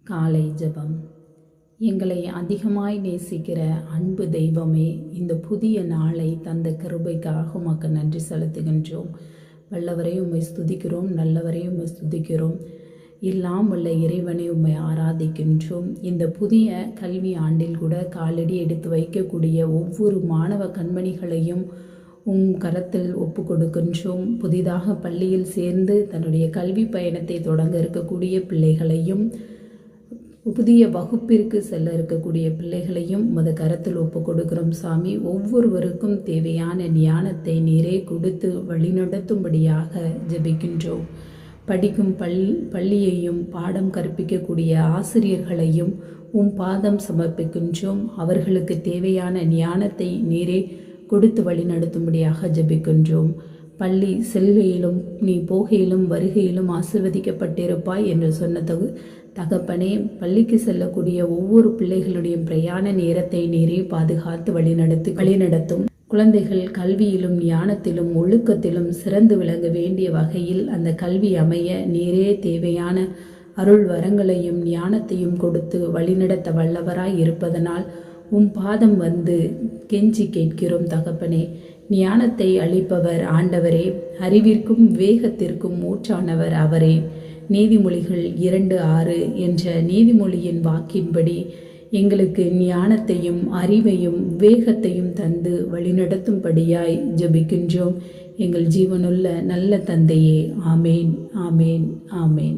காலை ஜெபம். எங்களை அதிகமாய் நேசிக்கிற அன்பு தெய்வமே, இந்த புதிய நாளை தந்த கிருபைக்காக உமக்கு நன்றி செலுத்துகின்றோம். வல்லவரை உம்மை ஸ்துதிக்கிறோம், நல்லவரை உம்மை ஸ்துதிக்கிறோம். எல்லாம் உள்ள இறைவனை உம்மை ஆராதிக்கின்றோம். இந்த புதிய கல்வி ஆண்டில் கூட காலடி எடுத்து வைக்கக்கூடிய ஒவ்வொரு மாணவ கண்மணிகளையும் கரத்தில் ஒப்பு கொடுக்கின்றோம். புதிதாக பள்ளியில் சேர்ந்து தன்னுடைய கல்வி பயணத்தை தொடங்க இருக்கக்கூடிய பிள்ளைகளையும், புதிய வகுப்பிற்கு செல்ல இருக்கக்கூடிய பிள்ளைகளையும் உமது கரத்தில் ஒப்பு கொடுக்கிறோம் சாமி. ஒவ்வொருவருக்கும் தேவையான ஞானத்தை நீரே கொடுத்து வழிநடத்தும்படியாக ஜெபிக்கின்றோம். படிக்கும் பள்ளியையும் பாடம் கற்பிக்கக்கூடிய ஆசிரியர்களையும் பாதம் சமர்ப்பிக்கின்றோம். அவர்களுக்கு தேவையான ஞானத்தை நீரே கொடுத்து வழிநடத்தும்படியாக ஜெபிக்கின்றோம். பள்ளி செல்கையிலும் நீ போகையிலும் வருகையிலும் ஆசிர்வதிக்கப்பட்டிருப்பாய் என்று சொன்ன தகப்பனே, பள்ளிக்கு செல்லக்கூடிய ஒவ்வொரு பிள்ளைகளுடைய பிரயாண நேரத்தை நீரே பாதுகாத்து வழிநடத்தும். குழந்தைகள் கல்வியிலும் ஞானத்திலும் ஒழுக்கத்திலும் சிறந்து விளங்க வேண்டிய வகையில் அந்த கல்வி அமைய நீரே தேவையான அருள் வரங்களையும் ஞானத்தையும் கொடுத்து வழிநடத்த வல்லவராய் இருப்பதனால் பாதம் வந்து கெஞ்சி கேட்கிறோம் தகப்பனே. ஞானத்தை அளிப்பவர் ஆண்டவரே, அறிவிற்கும் வேகத்திற்கும் ஊற்றானவர் அவரே. நீதிமொழிகள் 2:6 என்ற நீதிமொழியின் வாக்கின்படி எங்களுக்கு ஞானத்தையும் அறிவையும் வேகத்தையும் தந்து வழிநடத்தும்படியாய் ஜெபிக்கின்றோம். எங்கள் ஜீவனுள்ள நல்ல தந்தையே. ஆமேன், ஆமேன், ஆமேன்.